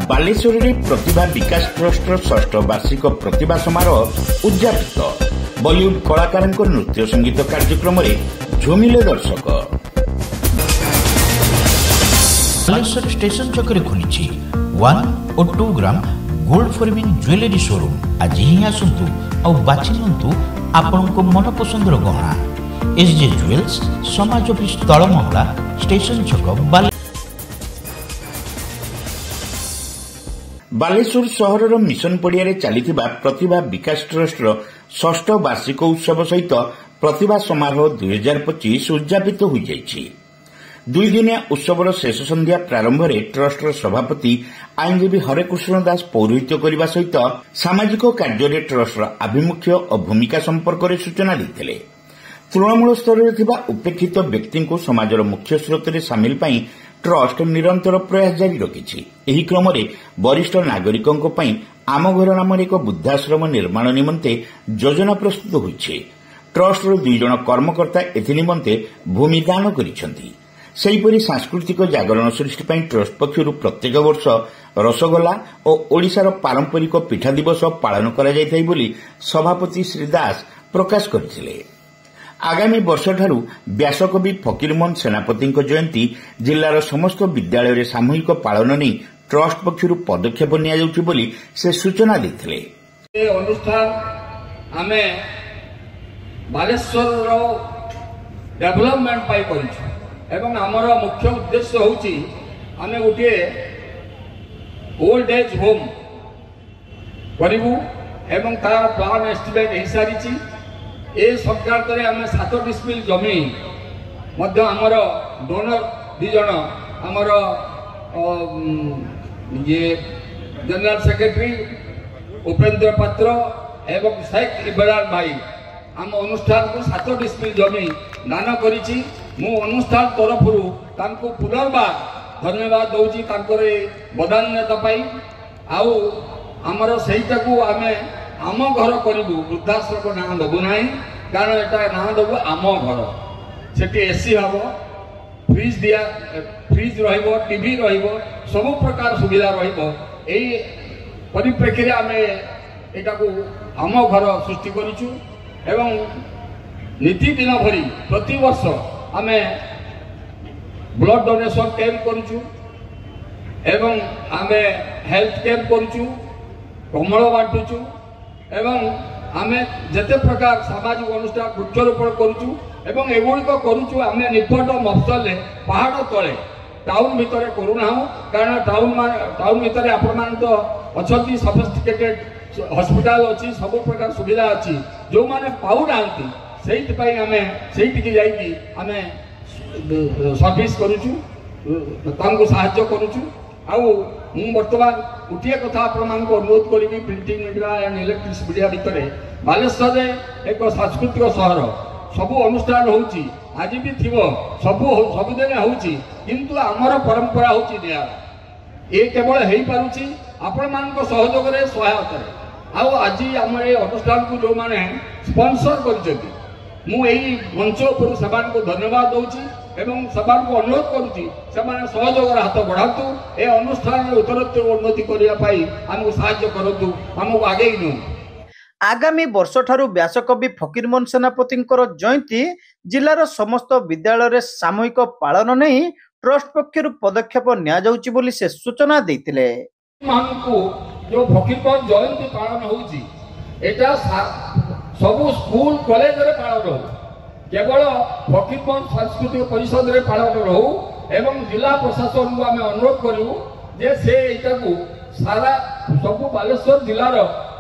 बालेश्वर प्रतिभा विकास trust षष्ठ वार्षिक प्रतिभा समारोह उद्यापित बॉलीवुड कलाकार नृत्य संगीत कार्यक्रम झुमिले दर्शक। बालेश्वर स्टेशन छकरे खुली 1 और 2 ग्राम गोल्ड फॉरमिन ज्वेलरी शोरूम। आज ही आसतु और बाछि नियंतु आपनको मन पसंदर गहना। एसजे ज्वेल्स समाज ऑफिस तलमंगला स्टेशन छक बालेश्वर सहर मिशन पड़िया चली प्रतिभा विकास ट्रस्ट षष्ठ वार्षिक उत्सव सहित प्रतिभा समारोह 2025 उद्यापित हो जाइछि। 2 दिनिया उत्सवर शेष संध्या प्रारंभ में ट्रस्टर सभापति आईनजीवी हरेकृष्ण दास पौरोहित्य करने सहित सामाजिक कार्य ट्रस्टर आभिमुख्य और भूमिका संपर्क में सूचना देते। तृणमूल स्तर में उपेक्षित व्यक्ति को समाजर मुख्य स्रोत में सामिल पाई ट्रस्ट निरंतर प्रयास जारी रखिछि। एही क्रम में वरिष्ठ नागरिकों आम घर नाम एक वृद्धाश्रम निर्माण निमंते योजना प्रस्तुत होइछि। ट्रस्टर 2 जन कर्मकर्ता एनिमंते भूमिदान करिसेंति। सेहीपरि सांस्कृतिक जागरण सृष्टि ପାଇଁ ट्रस्ट पक्षरु प्रत्येक वर्ष रसगोला और ओडिशार पारंपरिक पिठा दिवस पालन करा जायथाय बोली सभापति श्री दास प्रकाश करथिले। आगामी वर्ष ठारू व्यासकवि फकीरमोहन सेनापति जयंती जिलार समस्त विद्यालय में सामूहिक पालन नहीं ट्रस्ट पक्षरु पदक्षेप निया जाउछि बोली से सूचना देथिले। ए अनुष्ठान आमे बालेश्वर डेवलपमेंट पाई करिछु एवं हमर मुख्य उद्देश्य होउछि आमे गोटे ओल्ड एज होम करिवु एवं तार प्लान एस्टिमेट हे सारिछि। ए संक्रांत रे आमे 7 डिस्मिल जमी मध्य हमर डोनर 2 जन हमर ये जनरल सेक्रेटरी उपेंद्र पात्र एवं शेख इब्राहिम भाई आम अनुष्ठान को 7 डिस्मिल जमी दान करिछि। मु अनुष्ठान तरफरु तांको पुनर्बार धन्यवाद दउछि तांकर बदान्यता पाई। आउ हमर सेहिटा को आमे आम घर करू वृद्धाश्रम ना दबु ना कारण एटा ना दबु आम घर से एसी हम फ्रिज दिया फ्रिज रहिबो टीवी रहिबो सब प्रकार सुविधा रहिबो। एई परिप्रेक्षी आम एटा को आम घर सृष्टि करूछु एवं नीति दिन भरी प्रति वर्ष आम ब्लड डोनेशन कैंप करूछु एवं आम हेल्थ कैंप करूछु कमल बांटुछु एवं आमे जते प्रकार सामाजिक अनुष्ठान वृक्षरोपण करूछु एवं एगुड़िक करूछु आमे निपट मफसल पहाड़ तले टाउन भितर करूना कारण टाउन भितर आपण मान तो अच्छी सफिस्टिकेटेड हॉस्पिटल अच्छी सब प्रकार सुविधा अच्छी जो माने पाउ नांती सेहित पई आमे सेहित जाइकी आमे सर्विस करूछु तांको सहायता करूछु। आउ मु वर्तमान गोटे कथा आपण अनुरोध करी printing media and electrics media भितर बालेश्वर एक सांस्कृतिक सहर सबू अनुष्ठान होउची आज भी थिबो सबुदिन होउची किंतु आमर परंपरा होउची नियारा ए केवल हेई पारुची आपण मानको सहयोग रे सहायता रे। आउ आज आम ए अनुष्ठान को जो माने स्पॉन्सर करछथि मु एई मंच पर सबान को धन्यवाद दउची एवं सबान को अनुरोध करूची सेमाने सहयोग हाथ बढ़ातु ए अनुष्ठान उत्तरोत्तर उन्नति करिया पाई हमको सहायता करतु हमको आगे नु। आगामी वर्ष ठारू व्यासकवि फकीरमोहन सेनापति जयंती जिलार समस्त विद्यालय रे सामूहिक पालन नहीं ट्रस्ट पक्षरु पदक्षेप निया जाउची बोली से सूचना देथिले। मानकु जो फकीरमोहन जयंती पालन होउची एटा सब स्कूल कॉलेज रे पालन हो केवल फकीरमोहन सांस्कृतिक परिषद रे पालन रहू एवं जिला प्रशासन को आम अनुरोध करू जे से एटा को सारा सब बालेश्वर जिलार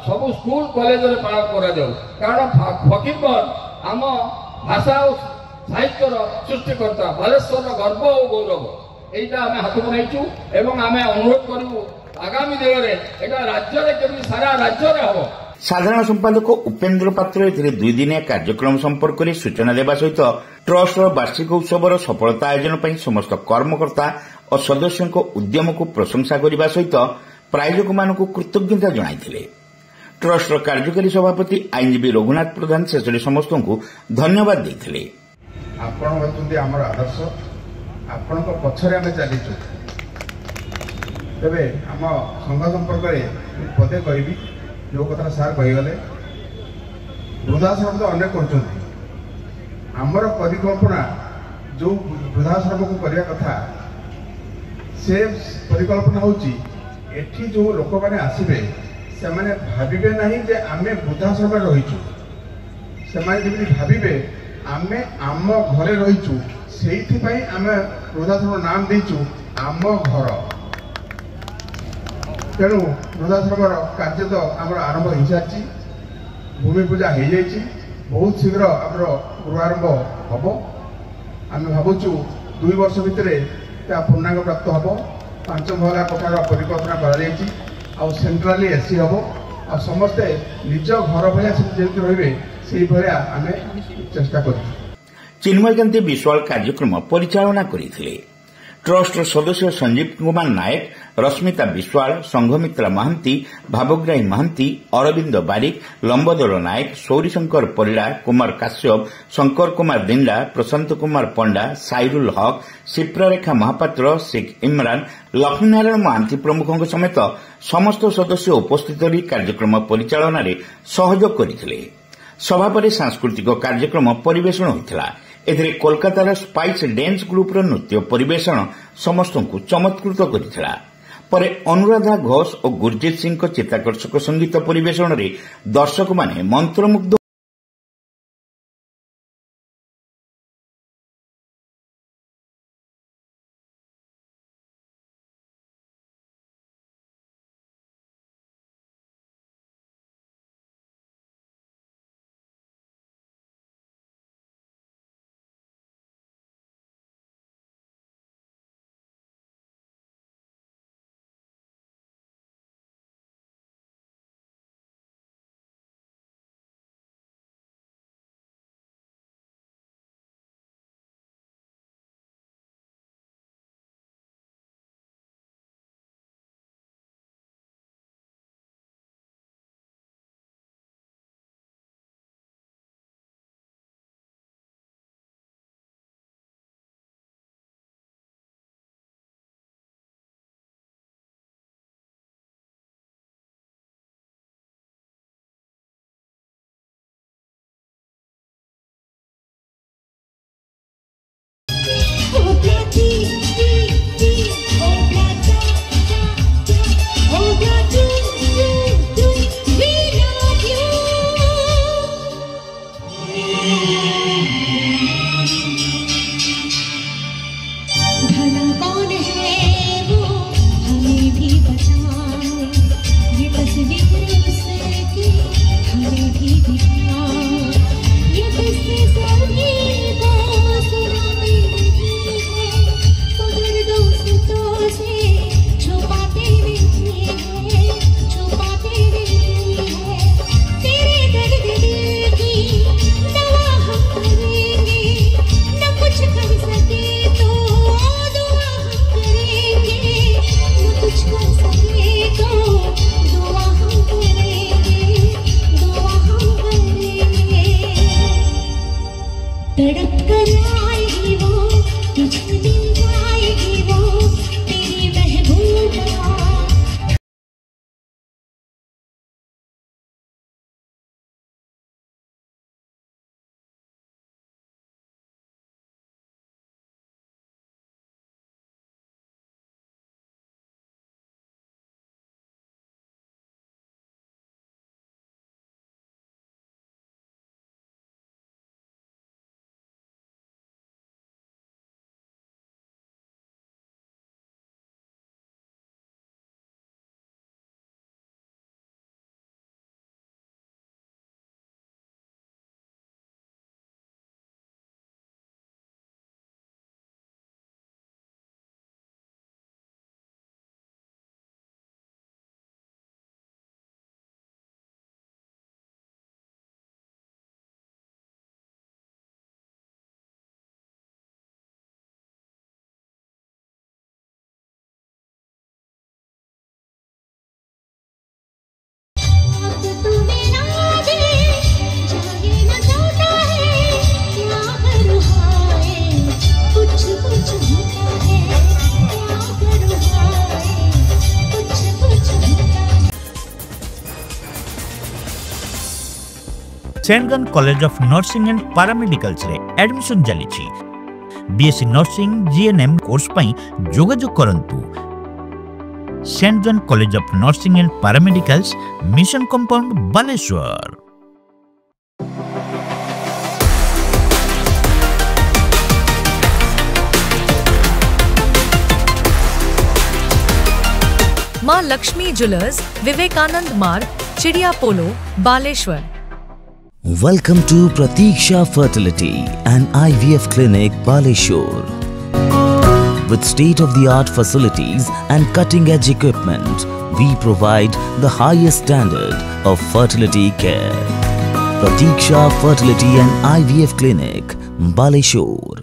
सब स्कूल कॉलेज रे पालन करा जाऊ कारण फकीरमोहन आम भाषा और साहित्य सृष्टिकर्ता बालेश्वर गर्व और गौरव एटा आम हाथ बनाइछु एवं आम अनुरोध करू आगामी दिन रे एटा राज्य रे केबी सारा राज्य रे हो। साधारण संपादक उपेंद्र पात्र 2 दिनिया कार्यक्रम संपर्क में सूचना देवा सहित ट्रस्ट वार्षिक उत्सवर सफलता आयोजन पर समस्त कर्मकर्ता और सदस्यों उद्यम को प्रशंसा करने सहित प्रायोजक मान कृतज्ञता जणाइथिले। ट्रस्ट कार्यकारी सभापति आईनजीवी रघुनाथ प्रधान शेष समस्त को धन्यवाद देथिले। आपण आदर्श आपण पछरे आमे चलीचु तेरे आम संघ संपर्क में पदे कहबी जो कथा सार कहीगले वृद्धाश्रम तो अनेक करमर परिकल्पना जो वृद्धाश्रम को करने कथा से परिकल्पना होची एठी जो लोक मैंने आसबे से मैंने भाविबे नहीं जे आमे वृद्धाश्रम रहीचु से जमी भाविबे आमे आम घरे रहीचु से आमे वृद्धाश्रम नाम देचु आम घर तेणु वृद्धाश्रम कार्य तो आम आरंभ हो सारी भूमि पूजा हो जाए बहुत शीघ्र आम गृहारंभ हम आम भावुँ 2 वर्ष भितर पूर्णांग प्राप्त हम 5 महला कोठार परिकल्पना कर सेंट्राली एसी हम आ समस्ते निज घर भाया जमी रे से भाया आम चेष्टा कर। चिन्मयकांति विश्वाल कार्यक्रम परिचालना करथिले। ट्रस्ट सदस्य संजीव कुमार नायक, रश्मिता विश्वाल, संघमित्रा महांती, भावग्राही महांती, अरविंद बारिक, लंबोदर नायक, सौरीशंकर परिड़ा, कुमार काश्यप, शंकर कुमार दिंडा, प्रशांत कुमार पंडा, साइरुल हक, शिप्रारेखा महापात्र, शेख इमरान, लक्ष्मीनारायण महांती प्रमुखों समेत समस्त सदस्य उपस्थित रही कार्यक्रम परिचालन में सहयोग करथिले। सभा पर सांस्कृतिक कार्यक्रम परिवेषण होता। एथिरे कोलकातार स्पाइस डांस ग्रुपर नृत्य परिवेषण समस्त को चमत्कृत करथिला। परे अनुराधा घोष और गुरजीत सिंह चित्ताकर्षक संगीत परिवेषण में दर्शक माने मंत्रमुग्ध Saint John College of Nursing and Paramedicals रे एडमिशन चली बीएससी नर्सिंग जीएनएम कोर्स पई जोगाजोग करंतु। Saint John College of Nursing and Paramedicals mission compound Baleshwar. Maa Lakshmi jewellers, Vivekananda Marg, Chidiya Polo, Baleshwar. Welcome to Pratiksha Fertility and IVF Clinic, Baleshwar. With state-of-the-art facilities and cutting-edge equipment, we provide the highest standard of fertility care. Pratiksha Fertility and IVF Clinic, Baleshwar.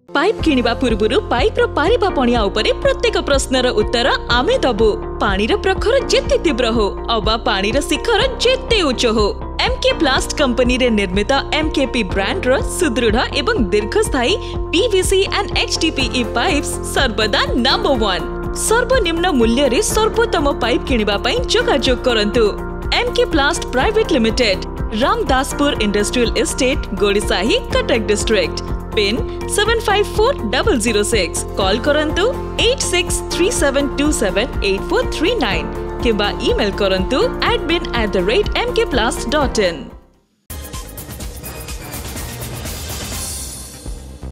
Pipe किनिबा पूर्वरु pipe रो पारिबा पणिया उपरे प्रत्येक प्रश्नर उत्तर आमे दबु। पानी रो प्रखर जेते तीव्र हो अबा पानी रो शिखर जेते उच्च हो, एमके प्लास्ट कंपनी रे निर्मित एमकेपी ब्रांड रो सुदृढ़ एवं दीर्घस्थायी पीवीसी एंड एचडीपीई पाइप्स सर्वदा नंबर 1। सर्वनिम्न मूल्य रे सर्वोत्तम पाइप किनिबा पई जोगाजोग करंतु। MK plast private limited, Ramdaspur industrial estate, Godisahi, Cuttack district. Pin 754006। Call करंतु 8637278439 किबा ईमेल करंतु admin@mkplast.in।